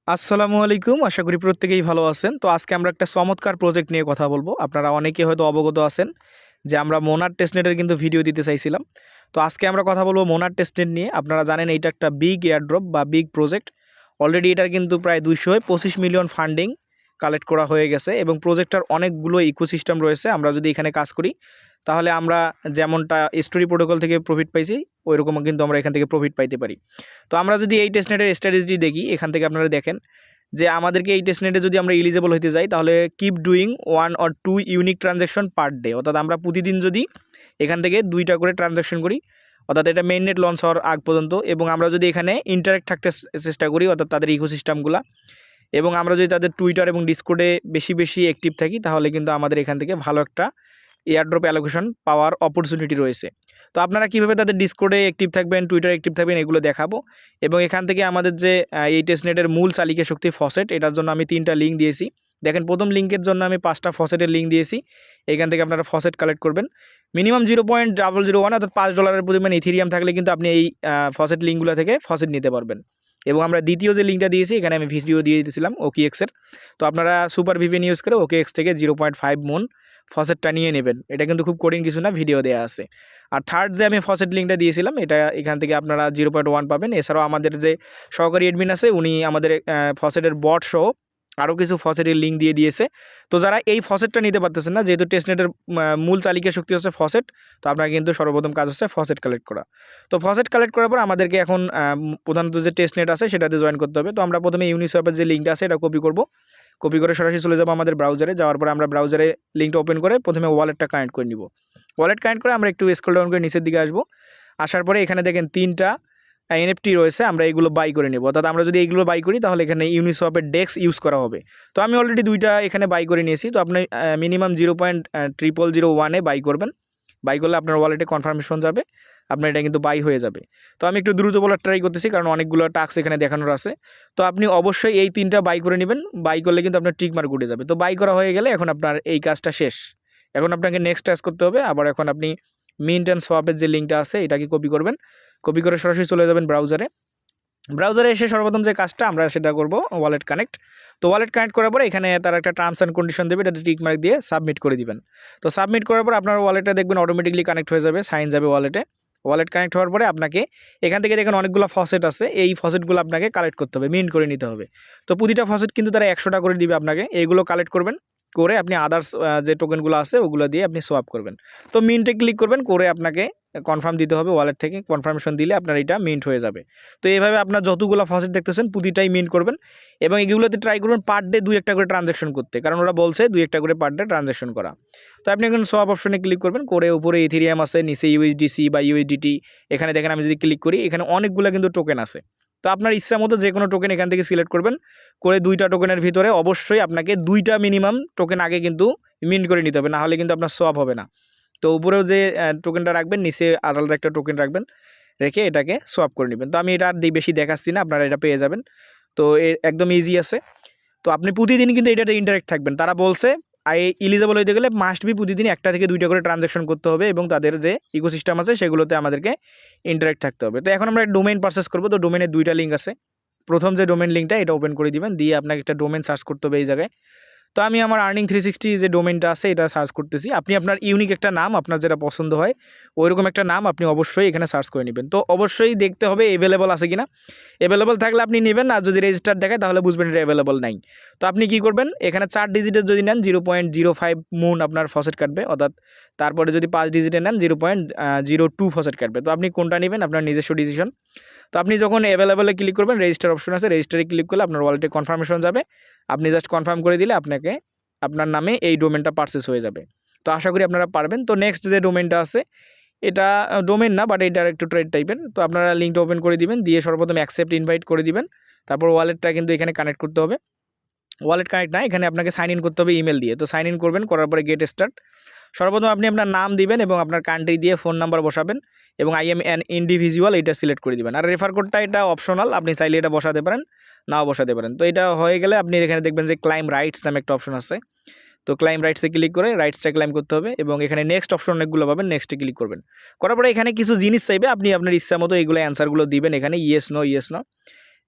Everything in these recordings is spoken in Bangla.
আসসালামু আলাইকুম। আশা করি প্রত্যেকেই ভালো আছেন। তো আজকে আমরা একটা চমৎকার প্রজেক্ট নিয়ে কথা বলবো। আপনারা অনেকে হয়তো অবগত আছেন যে আমরা মোনার টেস্টনেটের কিন্তু ভিডিও দিতে চাইছিলাম। তো আজকে আমরা কথা বলবো মোনার টেস্টনেট নিয়ে। আপনারা জানেন এইটা একটা বিগ এয়ারড্রপ বা বিগ প্রজেক্ট। অলরেডি এটার কিন্তু প্রায় ২২৫ মিলিয়ন ফান্ডিং কালেক্ট করা হয়ে গেছে এবং প্রজেক্টটার অনেকগুলো ইকোসিস্টেম রয়েছে। আমরা যদি এখানে কাজ করি তাহলে আমরা যেমনটা স্টোরি প্রোটোকল থেকে প্রফিট পাইছি ওইরকম কিন্তু আমরা এখান থেকে প্রফিট পাইতে পারি। তো আমরা যদি এই টেস্টনেটের স্ট্র্যাটেজি দেখি, এখান থেকে আপনারা দেখেন যে আমাদেরকে এই টেস্টনেটে যদি আমরা এলিজিবল হতে যাই তাহলে keep doing 1 or 2 unique transaction per day, অর্থাৎ আমরা প্রতিদিন যদি এখান থেকে 2টা করে ট্রানজ্যাকশন করি, অর্থাৎ এটা মেইন নেট লঞ্চ হওয়ার আগ পর্যন্ত, এবং আমরা যদি এখানে ইন্টারেক্ট থাকতে চেষ্টা করি অর্থাৎ তাদের ইকোসিস্টেমগুলো, এবং আমরা যদি তাদের টুইটার এবং ডিসকর্ডে বেশি বেশি অ্যাক্টিভ থাকি তাহলে কিন্তু আমাদের এখান থেকে ভালো একটা এয়ারড্রপ অ্যালোকেশন পাওয়ার অপরচুনিটি রয়েছে। তো আপনারা কীভাবে তাদের ডিসকর্ডে অ্যাক্টিভ থাকবেন, টুইটারে অ্যাক্টিভ থাকবেন, এগুলো দেখাবো। এবং এখান থেকে আমাদের যে এই টেস্টনেটের মূল চালিকা শক্তি ফসেট, এটার জন্য আমি 3টা লিঙ্ক দিয়েছি। দেখেন প্রথম লিঙ্কের জন্য আমি 5টা ফসেটের লিঙ্ক দিয়েছি। এখান থেকে আপনারা ফসেট কালেক্ট করবেন। মিনিমাম 0.001 অর্থাৎ $5 পরিমাণ ইথেরিয়াম থাকলে কিন্তু আপনি এই ফসেট লিঙ্কগুলো থেকে ফসেট নিতে পারবেন। এবং আমরা দ্বিতীয় যে লিঙ্কটা দিয়েছি এখানে আমি ভিডিও দিয়ে দিয়েছিলাম OKX-এর। তো আপনারা সুপার ভিপিএন ইউজ করে OKX থেকে 0.5 মন ফসেটটা নিয়ে নেবেন। এটা কিন্তু খুব কঠিন কিছু না, ভিডিও দেওয়া আছে। আর থার্ড যে আমি ফসেট লিঙ্কটা দিয়েছিলাম এটা এখান থেকে আপনারা 0.1 পাবেন। এছাড়াও আমাদের যে সহকারী অ্যাডমিন আছে উনি আমাদের ফসেটের বট সহ আরও কিছু ফসেটের লিঙ্ক দিয়ে দিয়েছে। তো যারা এই ফসেটটা নিতে পারতেছেন না, যেহেতু টেস্টনেটের মূল চালিকা শক্তি হচ্ছে ফসেট, তো আপনার কিন্তু সর্বপ্রথম কাজ হচ্ছে ফসেট কালেক্ট করা। তো ফসেট কালেক্ট করার পর আমাদেরকে এখন প্রধানত যে টেস্টনেট আছে সেটাতে জয়েন করতে হবে। তো আমরা প্রথমে ইউনিসোয়াপের যে লিঙ্কটা আছে এটা কপি করব। কপি করে সরাসরি চলে যাবো আমাদের ব্রাউজারে। যাওয়ার পরে আমরা ব্রাউজারে লিঙ্কটা ওপেন করে প্রথমে ওয়ালেটটা কানেক্ট করে নিব। ওয়ালেট কানেক্ট করে আমরা একটু স্ক্রল ডাউন করে নিচের দিকে আসবো। আসার পরে এখানে দেখেন 3টা NFT রয়েছে, আমরা এইগুলো বাই করে নেব। অর্থাৎ আমরা যদি এইগুলো বাই করি তাহলে এখানে ইউনিসোয়াপের ডেক্স ইউজ করা হবে। তো আমি অলরেডি 2টা এখানে বাই করে নিয়েছি। তো আপনি মিনিমাম 0.0001-এ বাই করবেন। বাই করলে আপনার ওয়ালেটে কনফার্মেশন যাবে, আপনার এটা কিন্তু বাই হয়ে যাবে। তো আমি একটু দ্রুত বলার ট্রাই করতেছি কারণ অনেকগুলো টাস্ক এখানে দেখানোর আছে। তো আপনি অবশ্যই এই 3টা বাই করে নেবেন। বাই করলে কিন্তু আপনার টিক মার্ক উঠে যাবে। তো বাই করা হয়ে গেলে এখন আপনার এই কাজটা শেষ। এখন আপনাকে নেক্সট টাস্ক করতে হবে। আবার এখন আপনি মিন্ট অ্যান্ড সোয়াপের যে লিঙ্কটা আছে এটাকে কপি করবেন। কপি করে সরাসরি চলে যাবেন ব্রাউজারে। ব্রাউজারে এসে সর্বপ্রথম যে কাজটা আমরা সেটা করব ওয়ালেট কানেক্ট। তো ওয়ালেট কানেক্ট করার পরে এখানে তার একটা টার্মস অ্যান্ড কন্ডিশন দেবে, এটাতে টিক মার্ক দিয়ে সাবমিট করে দিবেন। তো সাবমিট করার পর আপনার ওয়ালেটটা দেখবেন অটোমেটিকলি কানেক্ট হয়ে যাবে, সাইন যাবে ওয়ালেটে। ওয়ালেট কানেক্ট হওয়ার পরে আপনাকে এখান থেকে দেখেন অনেকগুলো ফসেট আছে, এই ফসেটগুলো আপনাকে কালেক্ট করতে হবে, মিন্ট করে নিতে হবে। তো প্রতিটা ফসেট কিন্তু তারা 100টা করে দিবে আপনাকে। এইগুলো কালেক্ট করবেন, করে আপনি আদার্স যে টোকেনগুলো আছে ওগুলো দিয়ে আপনি সোয়াপ করবেন। তো মিন্টে ক্লিক করবেন, করে আপনাকে কনফার্ম দিতে হবে ওয়ালেট থেকে। কনফার্মেশন দিলে আপনার এটা মিন্ট হয়ে যাবে। তো এইভাবে আপনার যতগুলো ফসেট দেখতেছেন প্রতিটাই মিন্ট করবেন এবং এগুলোতে ট্রাই করবেন পার ডে 2-1টা করে ট্রানজ্যাকশন করতে, কারণ ওরা বলছে 2-1টা করে পার ডে ট্রানজ্যাকশন করা। তো আপনি এখন সোয়াপ অপশনে ক্লিক করবেন, করে উপরে ইথেরিয়াম আছে, নিচে USDC বা USDT। এখানে দেখেন আমি যদি ক্লিক করি এখানে অনেকগুলো কিন্তু টোকেন আছে। তো আপনার ইচ্ছা মতো যে কোনো টোকেন এখান থেকে সিলেক্ট করবেন, করে 2টা টোকেনের ভিতরে অবশ্যই আপনাকে 2টা মিনিমাম টোকেন আগে কিন্তু মিন্ট করে নিতে হবে, না হলে কিন্তু আপনার সোয়াপ হবে না। তো উপরেও যে টোকেনটা রাখবেন, নিচে আলাদা একটা টোকেন রাখবেন, রেখে এটাকে সোয়াপ করে নেবেন। তো আমি এটা আর বেশি দেখাচ্ছি না, আপনারা এটা পেয়ে যাবেন। তো একদম ইজি আছে। তো আপনি প্রতিদিন কিন্তু এটাতে ইন্টারেক্ট থাকবেন। তারা বলছে এলিজিবল হতে গেলে মাস্ট বি প্রতিদিন 1টা থেকে 2টা করে ট্রানজ্যাকশন করতে হবে এবং তাদের যে ইকোসিস্টেম আছে সেগুলোতে আমাদেরকে ইন্টারেক্ট থাকতে হবে। তো এখন আমরা ডোমেইন পারচেস করব। তো ডোমেইনের 2টা লিঙ্ক আছে। প্রথম যে ডোমেইন লিঙ্কটা এটা ওপেন করে দিবেন, দিয়ে আপনাকে একটা ডোমেইন সার্চ করতে হবে এই জায়গায়। তো আমি আমার আর্নিং 360 যে ডোমেইনটা আছে এটা সার্চ করতেছি। আপনি আপনার ইউনিক একটা নাম, আপনার যেটা পছন্দ হয় ওইরকম একটা নাম আপনি অবশ্যই এখানে সার্চ করে নেবেন। তো অবশ্যই দেখতে হবে অ্যাভেলেবল আছে কিনা। অ্যাভেলেবল থাকলে আপনি নেবেন, আর যদি রেজিস্টার দেখায় তাহলে বুঝবেন এটা অ্যাভেলেবল নাই। তো আপনি কি করবেন, এখানে 4 ডিজিটের যদি নেন 0.05 মুন আপনার ফসেট কাটবে, অর্থাৎ তারপরে যদি 5 ডিজিটের নেন 0.02 ফসেট কাটবে। তো আপনি কোনটা নেবেন আপনার নিজস্ব ডিসিশন। তো আপনি যখন অ্যাভেলেবলে ক্লিক করবেন, রেজিস্টার অপশন আছে, রেজিস্টারে ক্লিক করলে আপনার ওয়ালেটে কনফার্মেশন যাবে। আপনি জাস্ট কনফার্ম করে দিলে আপনাকে আপনার নামে এই ডোমেনটা পারচেস হয়ে যাবে। তো আশা করি আপনারা পারবেন। তো নেক্সট যে ডোমেনটা আছে এটা ডোমেন না, বাট এটা একটু ট্রেড টাইপের। তো আপনারা লিঙ্কটা ওপেন করে দিবেন, দিয়ে সর্বপ্রথম অ্যাকসেপ্ট ইনভাইট করে দিবেন। তারপর ওয়ালেটটা কিন্তু এখানে কানেক্ট করতে হবে। ওয়ালেট কানেক্ট না, এখানে আপনাকে সাইন ইন করতে হবে ইমেল দিয়ে। তো সাইন ইন করবেন, করার পরে গেট স্টার্ট। সর্বপ্রথম আপনি আপনার নাম দিবেন এবং আপনার কান্ট্রি দিয়ে ফোন নাম্বার বসাবেন এবং আই এম অ্যান ইন্ডিভিজুয়াল এটা সিলেক্ট করে দিবেন। আর রেফার কোডটা এটা অপশনাল, আপনি চাইলে এটা বসাতে পারেন, নাও বসাতে পারেন। তো এটা হয়ে গেলে আপনি এখানে দেখবেন যে ক্লাইম রাইটস নামে একটা অপশন আছে। তো ক্লাইম রাইটসে ক্লিক করে রাইটসটা ক্লাইম করতে হবে এবং এখানে নেক্সট অপশন অনেকগুলো পাবেন, নেক্সটে ক্লিক করবেন। করার পরে এখানে কিছু জিনিস চাইবে, আপনি আপনার ইচ্ছা মতো এইগুলো অ্যান্সারগুলো দিবেন এখানে, ইয়েস নো ইয়েস নো।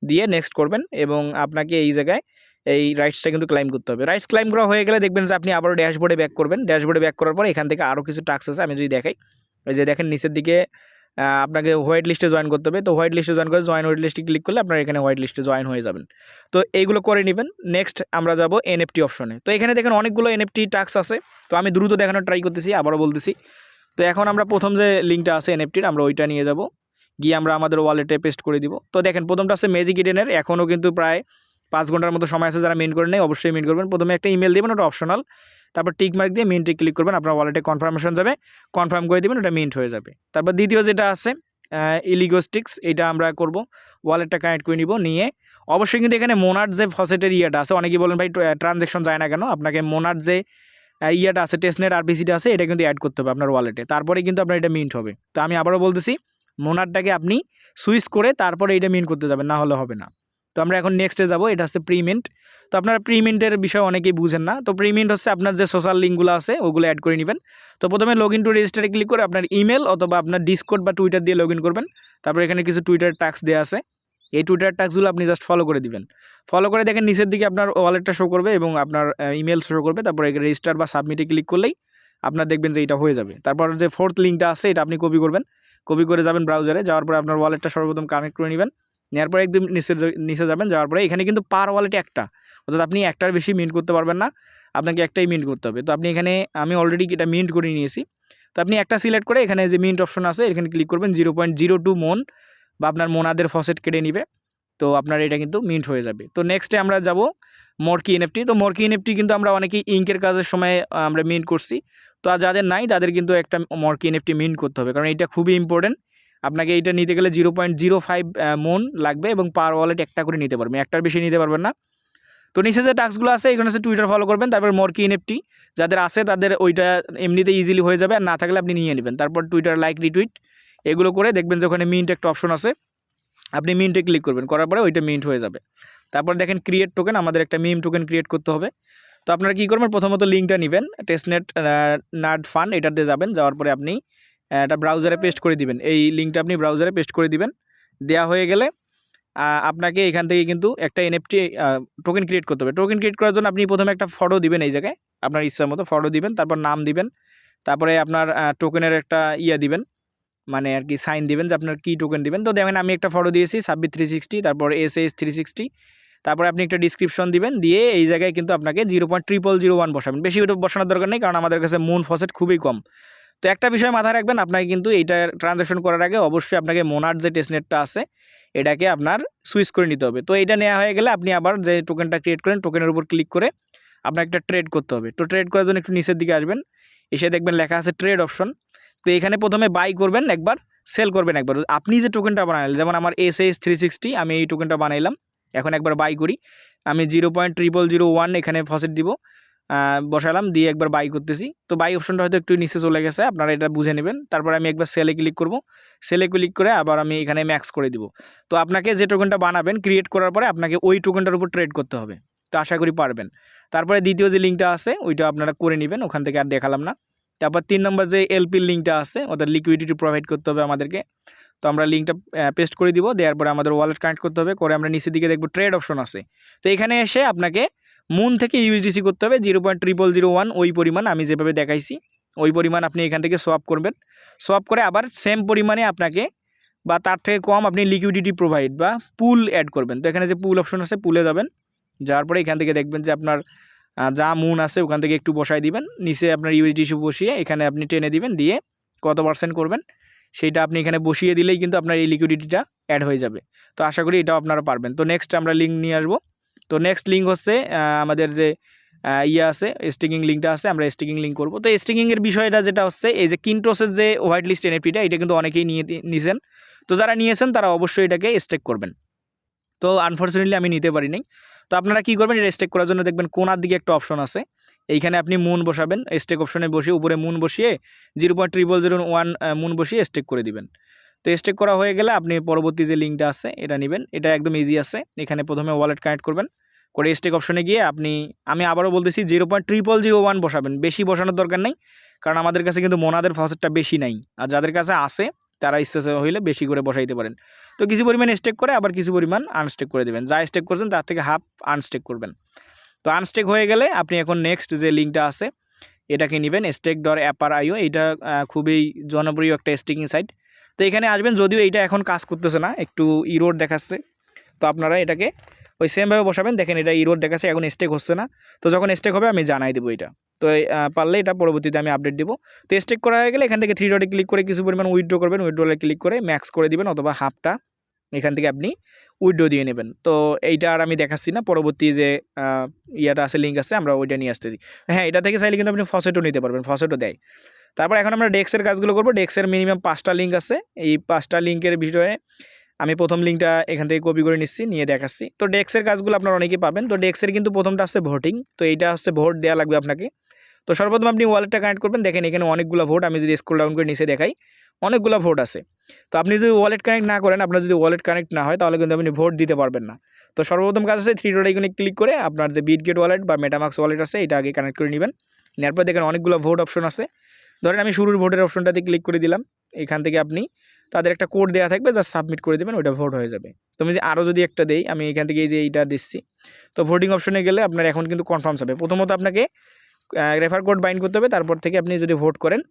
দিয়ে নেক্সট করবেন এবং আপনাকে এই জায়গায় এই রাইটসটা কিন্তু ক্লাইম করতে হবে। রাইটস ক্লাইম করা হয়ে গেলে দেখবেন যে আপনি আবারও ড্যাশবোর্ডে ব্যাক করবেন। ড্যাশবোর্ডে ব্যাক করার পর এখান থেকে আরও কিছু টাস্ক আছে, আমি যদি দেখাই, এই যে দেখেন নিচের দিকে আপনাকে হোয়াইট লিস্টে জয়েন করতে হবে। তো হোয়াইট লিস্টে জয়েন করে জয়েন হোয়াইট লিস্টে ক্লিক করলে আপনার এখানে হোয়াইট লিস্টে জয়েন হয়ে যাবেন। তো এইগুলো করে নেবেন। নেক্সট আমরা যাব এনএফটি অপশনে। তো এখানে দেখেন অনেকগুলো এনএফটি টাস্ক আছে। তো আমি দ্রুত দেখানোর ট্রাই করতেছি, আবারও বলতেছি। তো এখন আমরা প্রথম যে লিঙ্কটা আছে এনএফটির, আমরা ওইটা নিয়ে যাব, গিয়ে আমরা আমাদের ওয়ালেটে পেস্ট করে দিব। তো দেখেন প্রথমটা আছে ম্যাজিক ইডেনের, এখনও কিন্তু প্রায় 5 ঘন্টার মতো সময় আছে। যারা মিন্ট করে নেই অবশ্যই মিন্ট করবেন। প্রথমে একটা ইমেল দেবেন, ওটা অপশনাল, তারপর টিক মার্ক দিয়ে মিন্টে ক্লিক করবেন, আপনার ওয়ালেটে কনফার্মেশন যাবে, কনফার্ম করে দেবেন, ওটা মিন্ট হয়ে যাবে। তারপর দ্বিতীয় যেটা আছে ইলিগোস্টিক্স, এটা আমরা করব, ওয়ালেটটা কানেক্ট করে নিব, নিয়ে অবশ্যই কিন্তু এখানে মোনার যে ফসেটের ইয়েটা আছে, অনেকেই বলেন ভাই ট্রানজ্যাকশন যায় না কেন, আপনাকে মোনার যে ইয়েটা আছে টেস্টনেট আরপিসিটা আছে, এটা কিন্তু অ্যাড করতে হবে আপনার ওয়ালেটে, তারপরে কিন্তু আপনার এটা মিন্ট হবে। তো আমি আবারও বলতেছি, মোনারটাকে আপনি সুইচ করে তারপরে এটা মিন্ট করতে যাবেন, না হলে হবে না। তো আমরা এখন নেক্সটে যাব, এটা হচ্ছে প্রিমিন্ট। তো আপনারা প্রিমিন্টের বিষয়ে অনেকেই বুঝেন না। তো প্রিমিন্ট হচ্ছে আপনার যে সোশ্যাল লিঙ্কগুলো আছে ওগুলো অ্যাড করে নেবেন। তো প্রথমে লগ ইন টু রেজিস্টারে ক্লিক করে আপনার ইমেল অথবা আপনার ডিসকর্ড বা টুইটার দিয়ে লগ ইন করবেন। তারপর এখানে কিছু টুইটার টাস্ক দেওয়া আছে, এই টুইটার টাস্কগুলো আপনি জাস্ট ফলো করে দিবেন। ফলো করে দেখেন নিচের দিকে আপনার ওয়ালেটটা শো করবে এবং আপনার ইমেল শো করবে। তারপর এখানে রেজিস্টার বা সাবমিটে ক্লিক করলেই আপনার দেখবেন যে এটা হয়ে যাবে। তারপর যে ফোর্থ লিঙ্কটা আছে এটা আপনি কপি করবেন, কপি করে যাবেন ব্রাউজারে, যাওয়ার পরে আপনার ওয়ালেটটা সর্বপ্রথম কানেক্ট করে নেবেন। নেওয়ার পরে একদম নিচে যাবেন, যাওয়ার পরে এখানে কিন্তু পার ওয়ালেটে একটা, অর্থাৎ আপনি একটার বেশি মিন্ট করতে পারবেন না, আপনাকে একটাই মিন্ট করতে হবে। তো আপনি এখানে, আমি অলরেডি এটা মিন্ট করে নিয়েছি। তো আপনি একটা সিলেক্ট করে এখানে যে মিন্ট অপশন আছে এখানে ক্লিক করবেন, 0.02 মন বা আপনার মোনাদের ফসেট কেটে নেবে। তো আপনার এটা কিন্তু মিন্ট হয়ে যাবে। তো নেক্সটে আমরা যাব মর্কি এনএফটি। তো মর্কি এনএফটি কিন্তু আমরা অনেকেই ইঙ্কের কাজের সময় আমরা মিন্ট করছি। তো আর যাদের নাই তাদের কিন্তু একটা মর্কি এনএফটি মিন্ট করতে হবে, কারণ এটা খুবই ইম্পর্টেন্ট। আপনাকে এইটা নিতে গেলে 0.05 মন লাগবে এবং পার ওয়ালেট একটা করে নিতে পারবেন, একটার বেশি নিতে পারবেন না। তো নিচে যে টাস্কগুলো আছে এখানে হচ্ছে টুইটার ফলো করবেন, তারপর মর্কি এনএফটি যাদের আছে তাদের ওইটা এমনিতে ইজিলি হয়ে যাবে, আর না থাকলে আপনি নিয়ে নেবেন। তারপর টুইটার লাইক রিটুইট এগুলো করে দেখবেন যে ওখানে মিন্ট একটা অপশন আছে, আপনি মিন্টে ক্লিক করবেন, করার পরে ওইটা মিন্ট হয়ে যাবে। তারপর দেখেন ক্রিয়েট টোকেন, আমাদের একটা মিম টোকেন ক্রিয়েট করতে হবে। তো আপনারা কী করবেন, প্রথমত লিঙ্কটা নেবেন টেস্টনেট নার্ড ফান্ড, এটাতে যাবেন, যাওয়ার পরে আপনি এটা ব্রাউজারে পেস্ট করে দিবেন, এই লিঙ্কটা আপনি ব্রাউজারে পেস্ট করে দিবেন। দেওয়া হয়ে গেলে আপনাকে এখান থেকে কিন্তু একটা এনএফটি টোকেন ক্রিয়েট করতে হবে। টোকেন ক্রিয়েট করার জন্য আপনি প্রথমে একটা ফটো দিবেন, এই জায়গায় আপনার ইচ্ছা মতো ফটো দিবেন, তারপর নাম দিবেন, তারপরে আপনার টোকেনের একটা দিবেন, মানে আর কি সাইন দিবেন যে আপনার কী টোকেন দিবেন। তো দেখেন আমি একটা ফটো দিয়েছি সাব্বির 360, তারপর এসএস 360, তারপরে আপনি একটা ডিসক্রিপশন দিবেন, দিয়ে এই জায়গায় কিন্তু আপনাকে 0.0001 বসাবেন। বেশি ওটা বসানোর দরকার নেই, কারণ আমাদের কাছে মুন ফসেট খুবই কম। তো একটা বিষয় মাথায় রাখবেন, আপনাকে কিন্তু এইটা ট্রানজ্যাকশন করার আগে অবশ্যই আপনাকে মোনার যে টেস্টনেটটা আছে এটাকে আপনার সুইচ করে নিতে হবে। তো এইটা নেওয়া হয়ে গেলে আপনি আবার যে টোকেনটা ক্রিয়েট করেন টোকেনের উপর ক্লিক করে আপনার একটা ট্রেড করতে হবে। তো ট্রেড করার জন্য একটু নিচের দিকে আসবেন, এসে দেখবেন লেখা আছে ট্রেড অপশন। তো এখানে প্রথমে বাই করবেন একবার, সেল করবেন একবার। আপনি যে টোকেনটা বানাইলেন, যেমন আমার এসএস 360, আমি এই টোকেনটা বানাইলাম, এখন একবার বাই করি, আমি 0.0001 এখানে ফসেট দিব, বসালাম, দিয়ে একবার বাই করতেছি। তো বাই অপশনটা হয়তো একটু নিচে চলে গেছে, আপনারা এটা বুঝে নেবেন। তারপর আমি একবার সেলে ক্লিক করব, সেলে ক্লিক করে আবার আমি এখানে ম্যাক্স করে দিব। তো আপনাকে যে টোকেনটা বানাবেন ক্রিয়েট করার পরে আপনাকে ওই টোকেনটার উপর ট্রেড করতে হবে। তো আশা করি পারবেন। তারপরে দ্বিতীয় যে লিঙ্কটা আছে ওইটা আপনারা করে নেবেন, ওখান থেকে আর দেখালাম না। তারপর 3 নম্বর যে এলপির লিঙ্কটা আছে, ওদের লিকুইডিটি প্রোভাইড করতে হবে আমাদেরকে। তো আমরা লিঙ্কটা পেস্ট করে দিব, দেওয়ার পরে আমাদের ওয়ালেট কানেক্ট করতে হবে, করে আমরা নিচের দিকে দেখব ট্রেড অপশন আছে। তো এখানে এসে আপনাকে মুন থেকে ইউএসডিসি করতে হবে 0.0001, ওই পরিমাণ আমি যেভাবে দেখাইছি ওই পরিমাণ আপনি এখান থেকে সোয়াপ করবেন। সোয়াপ করে আবার সেম পরিমাণে আপনাকে বা তার থেকে কম আপনি লিকুইডিটি প্রোভাইড বা পুল অ্যাড করবেন। তো এখানে যে পুল অপশন আছে পুলে যাবেন, যাওয়ার পরে এখান থেকে দেখবেন যে আপনার যা মুন আছে ওখান থেকে একটু বসাই দিবেন, নিচে আপনার ইউএসডিসি বসিয়ে এখানে আপনি টেনে দিবেন, দিয়ে কত পার্সেন্ট করবেন সেইটা আপনি এখানে বসিয়ে দিলেই কিন্তু আপনার এই লিকুইডিটিটা অ্যাড হয়ে যাবে। তো আশা করি এটাও আপনারা পারবেন। তো নেক্সট আমরা লিঙ্ক নিয়ে আসবো। তো নেক্সট লিঙ্ক হচ্ছে আমাদের যে আছে স্টিকিং লিঙ্কটা আছে, আমরা স্টিকিং লিঙ্ক করব। তো স্টিকিংয়ের বিষয়টা যেটা হচ্ছে এই যে কিনটোসের যে হোয়াইট লিস্ট এনএফটিটা, এটা কিন্তু অনেকেই নিয়েছেন। তো যারা নিয়েছেন তারা অবশ্যই এটাকে স্টেক করবেন। তো আনফর্চুনেটলি আমি নিতে পারিনি। তো আপনারা কী করবেন, এটা স্টেক করার জন্য দেখবেন কোনার দিকে একটা অপশন আছে, এইখানে আপনি মুন বসাবেন, স্টেক অপশনে বসিয়ে উপরে মুন বসিয়ে 0.0001 মুন বসিয়ে স্টেক করে দিবেন। তো স্টেক করা হয়ে গেলে আপনি পরবর্তী যে লিঙ্কটা আছে এটা নেবেন, এটা একদম ইজি আছে। এখানে প্রথমে ওয়ালেট কানেক্ট করবেন, করে স্টেক অপশনে গিয়ে আমি আবারও বলতেছি 0.0001 বসাবেন, বেশি বসানোর দরকার নেই, কারণ আমাদের কাছে কিন্তু মোনাদের ফসেটটা বেশি নাই। আর যাদের কাছে আছে তারা ইচ্ছা হইলে বেশি করে বসাইতে পারেন। তো কিছু পরিমাণ স্টেক করে আবার কিছু পরিমাণ আনস্টেক করে দেবেন, যা স্টেক করছেন তার থেকে হাফ আনস্টেক করবেন। তো আনস্টেক হয়ে গেলে আপনি এখন নেক্সট যে লিঙ্কটা আছে এটাকে নেবেন, stake.appr.io। এটা খুবই জনপ্রিয় একটা স্টেকিং সাইট। তো এখানে আসবেন, যদিও এইটা এখন কাজ করতেছে না, একটু ইরোর দেখাচ্ছে। তো আপনারা এটাকে ওই সেমভাবে বসাবেন। দেখেন এটা ইরোর দেখাচ্ছে, এখন স্টেক হচ্ছে না। তো যখন স্টেক হবে আমি জানাই দেবো এটা। তো পারলে এটা পরবর্তীতে আমি আপডেট দেবো। তো স্টেক করা হয়ে গেলে এখান থেকে 3 ডটে ক্লিক করে কিছু পরিমাণ উইথড্র করবেন, উইথড্রলে ক্লিক করে ম্যাক্স করে দিবেন, অথবা হাফটা এখান থেকে আপনি উইথড্র দিয়ে নেবেন। তো এইটা আর আমি দেখাচ্ছি না, পরবর্তী যে ইয়াটা আছে, লিঙ্ক আছে, আমরা ওইটা নিয়ে আসতেছি। হ্যাঁ, এটা থেকে চাইলে কিন্তু আপনি ফসেটও নিতে পারবেন, ফসেটও দেয়। তারপর এখন আমরা ডেক্সের কাজগুলো করবো। ডেক্সের মিনিমাম 5টা লিঙ্ক আছে। এই 5টা লিঙ্কের বিষয়ে আমি প্রথম লিঙ্কটা এখান থেকে কপি করে নিচ্ছি, নিয়ে দেখাচ্ছি। তো ডেক্সের কাজগুলো আপনারা অনেকেই পাবেন। তো ডেক্সের কিন্তু প্রথমটা আসছে ভোটিং। তো এইটা হচ্ছে ভোট দেওয়া লাগবে আপনাকে। তো সর্বপ্রথম আপনি ওয়ালেটটা কানেক্ট করবেন। দেখেন এখানে অনেকগুলো ভোট, আমি যদি স্ক্রল ডাউন করে নিচে দেখাই অনেকগুলো ভোট আছে। তো আপনি যদি ওয়ালেট কানেক্ট না করেন, আপনার যদি ওয়ালেট কানেক্ট না হয়, তাহলে কিন্তু আপনি ভোট দিতে পারবেন না। তো সর্বপ্রথম কাজ আছে 3 ডট আইকনে ক্লিক করে আপনার যে বিটগেট ওয়ালেট বা মেটামাক্স ওয়ালেট আছে এটা আগে কানেক্ট করে নেবেন। নেওয়ার পর দেখেন অনেকগুলো ভোট অপশন আছে। ধরেন আমি শুরুর ভোটের অপশনটাতে ক্লিক করে দিলাম। এখান থেকে আপনি তাদের একটা কোড দেওয়া থাকবে, জাস্ট সাবমিট করে দেবেন, ওইটা ভোট হয়ে যাবে। তো আমি আরও যদি একটা দেই, আমি এখান থেকে এই যে এইটা দিচ্ছি। তো ভোটিং অপশনে গেলে আপনার এখন কিন্তু কনফার্ম হবে। প্রথমত আপনাকে রেফার কোড বাইন্ড করতে হবে, তারপর থেকে আপনি যদি ভোট করেন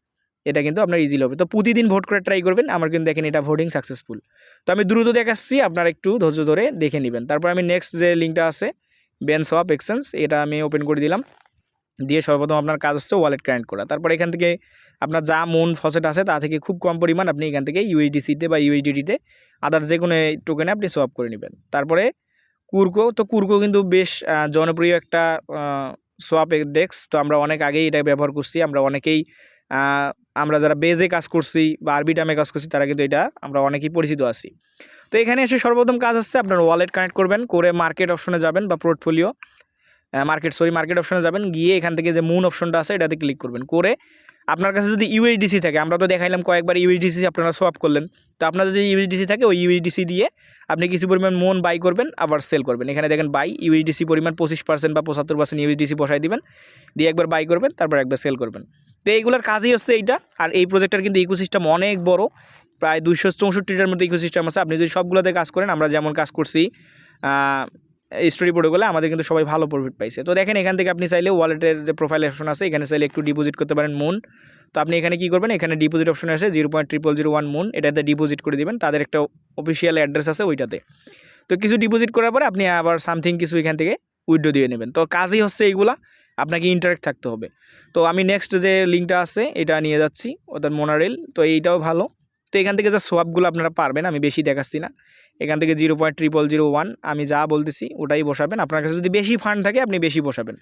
এটা কিন্তু আপনার ইজিলি হবে। তো প্রতিদিন ভোট করে ট্রাই করবেন। আমার কিন্তু দেখেন এটা ভোটিং সাকসেসফুল। তো আমি দ্রুত দেখাচ্ছি, আপনারা একটু ধৈর্য ধরে দেখে নেবেন। তারপর আমি নেক্সট যে লিঙ্কটা আছে বেনসওয়াপ এক্সচেঞ্জ, এটা আমি ওপেন করে দিলাম। দিয়ে সর্বপ্রথম আপনার কাজ হচ্ছে ওয়ালেট কানেক্ট করা। তারপর এখান থেকে আপনার যা মুন ফসেট আছে তা থেকে খুব কম পরিমাণ আপনি এখান থেকে ইউএসডিসিতে বা ইউএসডিটিতে আদার্স যে কোনো টোকেনে আপনি সোয়াপ করে নেবেন। তারপরে কুরকো। তো কুরকো কিন্তু বেশ জনপ্রিয় একটা সোয়াপ ডেক্স। তো আমরা অনেক আগেই এটা ব্যবহার করছি। আমরা অনেকেই আমরা যারা বেজে কাজ করছি বা আরবিটামে কাজ করছি তারা কিন্তু এটা আমরা অনেকেই পরিচিত আছি। তো এখানে এসে সর্বপ্রথম কাজ হচ্ছে আপনার ওয়ালেট কানেক্ট করবেন, করে মার্কেট অপশনে যাবেন বা পোর্টফোলিও মার্কেট অপশনে যাবেন। গিয়ে এখান থেকে যে মুন অপশনটা আছে এটাতে ক্লিক করবেন। করে আপনার কাছে যদি ইউএসডিসি থাকে, আমরা তো দেখাইলাম কয়েকবার ইউএসডিসি আপনারা সোয়াপ করলেন। তো আপনার যদি ইউএসডিসি থাকে ওই ইউএসডিসি দিয়ে আপনি কিছু পরিমাণ মুন বাই করবেন, আবার সেল করবেন। এখানে দেখেন বাই ইউএসডিসি পরিমাণ 25% বা 75% ইউএসডিসি বসাই দিবেন, দিয়ে একবার বাই করবেন, তারপর একবার সেল করবেন। তো এইগুলোর কাজই হচ্ছে এইটা। আর এই প্রজেক্টের কিন্তু ইকোসিস্টেম অনেক বড়, প্রায় 264টার মধ্যে ইকোসিস্টেম আছে। আপনি যদি সবগুলোতে কাজ করেন, আমরা যেমন কাজ করছি স্টোরি প্রোটোকলে, আমাদের কিন্তু সবাই ভালো প্রফিট পাইছে। তো দেখেন এখান থেকে আপনি চাইলে ওয়ালেটের যে প্রোফাইল অপশন আছে এখানে চাইলে একটু ডিপোজিট করতে পারেন মুন। তো আপনি এখানে কী করবেন, এখানে ডিপোজিট অপশনে আছে 0.0001 মুন, এটাতে ডিপোজিট করে দিবেন। তাদের একটা অফিসিয়াল অ্যাড্রেস আছে ওইটাতে। তো কিছু ডিপোজিট করার পরে আপনি আবার সামথিং কিছু এখান থেকে উইথড্র দিয়ে নেবেন। তো কাজই হচ্ছে এইগুলা, আপনাকে ইন্টারেক্ট থাকতে হবে। তো আমি নেক্সট যে লিঙ্কটা আছে এটা নিয়ে যাচ্ছি, ওদের মোনারেল। তো এইটাও ভালো। তো এখান থেকে যে সোয়াপগুলো আপনারা পারবেন, আমি বেশি দেখাচ্ছি না। এখান থেকে 0.0001 আমি যা বলতেছি ওটাই বসাবেন। আপনার কাছে যদি বেশি ফান্ড থাকে আপনি বেশি বসাবেন।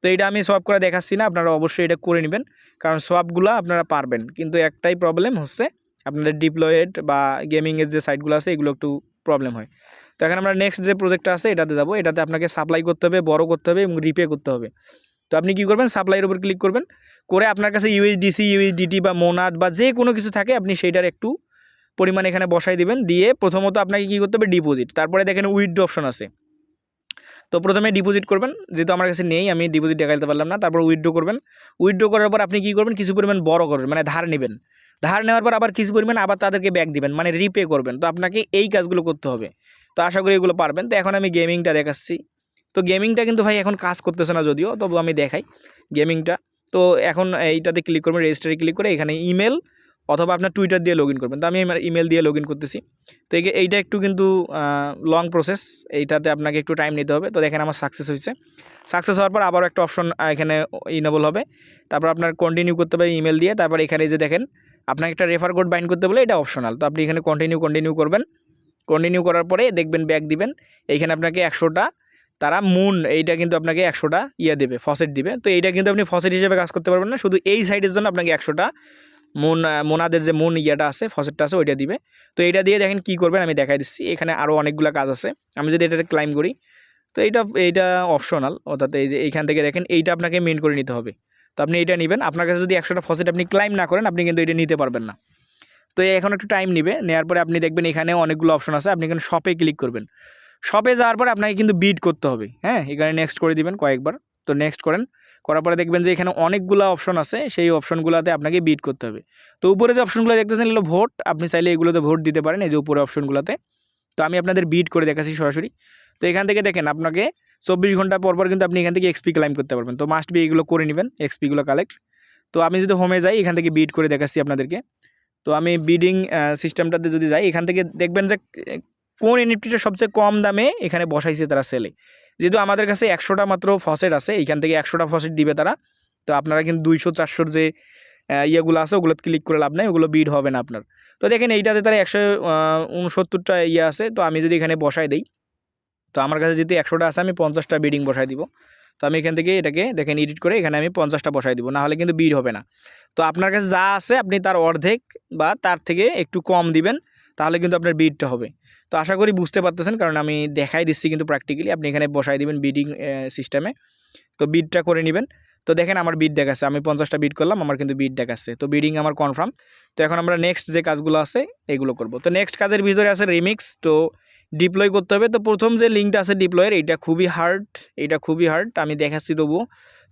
তো এইটা আমি সোয়াপ করে দেখাচ্ছি না, আপনারা অবশ্যই এটা করে নেবেন, কারণ সোয়াপগুলো আপনারা পারবেন। কিন্তু একটাই প্রবলেম হচ্ছে আপনাদের ডিপ্লয়েড বা গেমিংয়ের যে সাইটগুলো আছে এগুলো একটু প্রবলেম হয়। তো এখন আমরা নেক্সট যে প্রজেক্টটা আছে এটাতে যাব। এটাতে আপনাকে সাপ্লাই করতে হবে, বড় করতে হবে এবং রিপে করতে হবে। তো আপনি কী করবেন, সাপ্লাইয়ের উপর ক্লিক করবেন। করে আপনার কাছে ইউএসডিসি, ইউএসডিটি বা মোনাদ বা যে কোনো কিছু থাকে আপনি সেইটার একটু পরিমাণ এখানে বসাই দিবেন। দিয়ে প্রথমত আপনাকে কী করতে হবে, ডিপোজিট। তারপরে দেখেন উইথড্র অপশন আছে। তো প্রথমে ডিপোজিট করবেন, যেহেতু আমার কাছে নেই আমি ডিপোজিট দেখাতে পারলাম না। তারপর উইথড্র করবেন। উইথড্র করার পর আপনি কী করবেন, কিছু পরিমাণ বড় করবেন, মানে ধার নেবেন। ধার নেওয়ার পর আবার কিছু পরিমাণ আবার তাদেরকে ব্যাক দিবেন, মানে রিপে করবেন। তো আপনাকে এই কাজগুলো করতে হবে। তো আশা করি এগুলো পারবেন। তো এখন আমি গেমিংটা দেখাচ্ছি। তো গেমিংটা কিন্তু ভাই এখন কাজ করতেছে না যদিও, তবু আমি দেখাই গেমিংটা। তো এখন এইটাতে ক্লিক করবেন, রেজিস্টারে ক্লিক করে এখানে ইমেল অথবা আপনার টুইটার দিয়ে লগ ইন করবেন। তো আমি আমার ইমেল দিয়ে লগ ইন করতেছি। তো এইটা একটু কিন্তু লং প্রসেস, এইটাতে আপনাকে একটু টাইম নিতে হবে। তো দেখেন আমার সাকসেস হয়েছে। সাকসেস হওয়ার পর আবারও একটা অপশন এখানে ইনেবল হবে। তারপর আপনার কন্টিনিউ করতে হবে ইমেল দিয়ে। তারপর এখানে যে দেখেন আপনাকে একটা রেফার কোড বাইন্ড করতে বলে, এটা অপশনাল। তো আপনি এখানে কন্টিনিউ করবেন। কন্টিনিউ করার পরে দেখবেন ব্যাক দিবেন। এইখানে আপনাকে 100টা তারা মুন, এইটা কিন্তু আপনাকে 100টা দেবে, ফসেট দিবে। তো এইটা কিন্তু আপনি ফসেট হিসেবে কাজ করতে পারবেন না, শুধু এই সাইডের জন্য আপনাকে 100টা মোনাদের যে মুন আছে ফসেটটা আছে ওইটা দিবে। তো এইটা দিয়ে দেখেন কী করবেন আমি দেখাই দিচ্ছি। এখানে আরও অনেকগুলো কাজ আছে। আমি যদি এটাতে ক্লাইম করি, তো এইটা অপশনাল, অর্থাৎ এই যে এইখান থেকে দেখেন এইটা আপনাকে মেন করে নিতে হবে। তো আপনি এইটা নেবেন। আপনার কাছে যদি 100টা ফসেট আপনি ক্লাইম না করেন আপনি কিন্তু এটা নিতে পারবেন না। তো এখন একটু টাইম নেবে। নেওয়ার পরে আপনি দেখবেন এখানে অনেকগুলো অপশন আছে। আপনি এখানে শপে ক্লিক করবেন। শপে যাওয়ার পর আপনাকে কিন্তু বিড করতে হবে। হ্যাঁ, এখানে নেক্সট করে দিবেন কয়েকবার। তো নেক্সট করেন। করার পরে দেখবেন যে এখানে অনেকগুলা অপশন আছে, সেই অপশনগুলোতে আপনাকে বিট করতে হবে। তো উপরে যে অপশনগুলো দেখতেছেন এগুলো ভোট, আপনি চাইলে এগুলোতে ভোট দিতে পারেন, এই যে উপরে অপশনগুলোতে। তো আমি আপনাদের বিট করে দেখাচ্ছি সরাসরি। তো এখান থেকে দেখেন আপনাকে 24 ঘন্টা পর পর কিন্তু আপনি এখান থেকে এক্সপি ক্লাইম করতে পারবেন। তো মাস্ট বি এগুলো করে নেবেন, এক্সপিগুলো কালেক্ট। তো আমি যদি হোমে যাই, এখান থেকে বিট করে দেখাচ্ছি আপনাদেরকে। তো আমি বিডিং সিস্টেমটাতে যদি যাই, এখান থেকে দেখবেন যে কোন এনএফটিটা সবচেয়ে কম দামে এখানে বসাইছে তারা সেলে। যেহেতু আমাদের কাছে 100টা মাত্র ফসেট আছে, এইখান থেকে 100টা ফসেট দিবে তারা। তো আপনারা কিন্তু 200-400 যে ইয়েগুলো আছে ওগুলো ক্লিক করে লাভ নাই, ওগুলো বিড হবে না আপনার। তো দেখেন এইটাতে তারা 169টা ইয়ে আছে। তো আমি যদি এখানে বসাই দিই, তো আমার কাছে যেহেতু 100টা আছে, আমি 50টা বিডিং বসাই দিব। তো আমি এখান থেকে এটাকে দেখেন এডিট করে এখানে আমি 50টা বসাই দিব, না হলে কিন্তু বিড হবে না। তো আপনার কাছে যা আছে আপনি তার অর্ধেক বা তার থেকে একটু কম দিবেন, তাহলে কিন্তু আপনার বিডটা হবে। তো আশা করি বুঝতে পারতেছেন, কারণ আমি দেখাই দিচ্ছি কিন্তু প্র্যাকটিক্যালি। আপনি এখানে বসাই দিবেন বিডিং সিস্টেমে, তো বিডটা করে নেবেন। তো দেখেন আমার বিড দেখাচ্ছে, আমি 50টা বিড করলাম, আমার কিন্তু বিড দেখাচ্ছে। তো বিডিং আমার কনফার্ম। তো এখন আমরা নেক্সট যে কাজগুলো আছে এগুলো করব। তো নেক্সট কাজের ভিতরে আছে রিমিক্স। তো ডিপ্লয় করতে হবে। তো প্রথম যে লিঙ্কটা আছে ডিপ্লয়ের, এইটা খুবই হার্ড, আমি দেখাচ্ছি তবুও,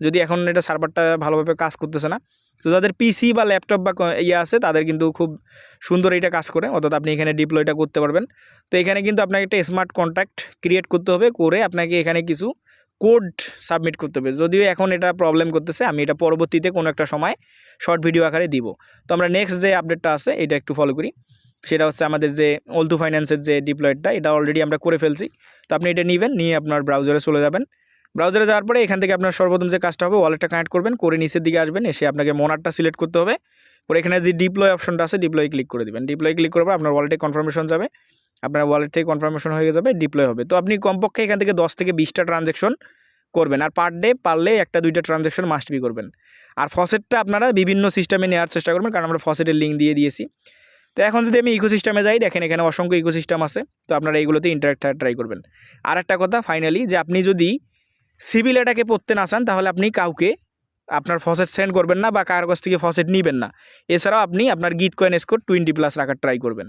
যদি এখন এটা সার্ভারটা ভালোভাবে কাজ করতেছে না। তো যাদের পিসি বা ল্যাপটপ বা ইয়ে আছে তাদের কিন্তু খুব সুন্দর এটা কাজ করে, অর্থাৎ আপনি এখানে ডিপ্লয়টা করতে পারবেন। তো এখানে কিন্তু আপনাকে একটা স্মার্ট কন্ট্যাক্ট ক্রিয়েট করতে হবে, করে আপনাকে এখানে কিছু কোড সাবমিট করতে হবে। যদিও এখন এটা প্রবলেম করতেছে, আমি এটা পরবর্তীতে কোনো একটা সময় শর্ট ভিডিও আকারে দিব। তো আমরা নেক্সট যে আপডেটটা আছে এটা একটু ফলো করি। সেটা হচ্ছে আমাদের যে অল্টু ফাইন্যান্সের যে ডিপ্লয়েডটা, এটা অলরেডি আমরা করে ফেলছি। তো আপনি এটা নেবেন, নিয়ে আপনার ব্রাউজারে চলে যাবেন। ব্রাউজারে যাওয়ার পরে এখান থেকে আপনার সর্বপ্রথম যে কাজটা হবে, ওয়ালেটটা কানেক্ট করবেন, করে নিচের দিকে আসবেন, এসে আপনাকে মোনারটা সিলেক্ট করতে হবে। পরে এখানে যে ডিপ্লয় অপশনটা আছে, ডিপ্লয় ক্লিক করে দিবেন। ডিপ্লয় ক্লিক করার পর আপনার ওয়ালেটে কনফার্মেশন যাবে, আপনার ওয়ালেট থেকে কনফার্মেশন হয়ে যাবে, ডিপ্লয় হবে। তো আপনি কমপক্ষে এখান থেকে 10 থেকে 20টা ট্রানজ্যাকশন করবেন, আর পার ডে পারলে 1-2টা ট্রানজ্যাকশন মাস্ট বি করবেন। আর ফসেটটা আপনারা বিভিন্ন সিস্টেমে নেওয়ার চেষ্টা করবেন, কারণ আমরা ফসেটের লিঙ্ক দিয়ে দিয়েছি। তো এখন যদি আমি ইকোসিস্টেমে যাই, দেখেন এখানে অসংখ্য ইকোসিস্টেম আছে। তো আপনারা এইগুলোতে ইন্টারাক্ট ট্রাই করবেন। আর একটা কথা ফাইনালি, যে আপনি যদি সিভিল অ্যাটাকে পড়তে না চান, তাহলে আপনি কাউকে আপনার ফসেট সেন্ড করবেন না বা কার কাছ থেকে ফসেট নেবেন না। এছাড়াও আপনি আপনার গিট কয়েন স্কোর 20+ রাখার ট্রাই করবেন।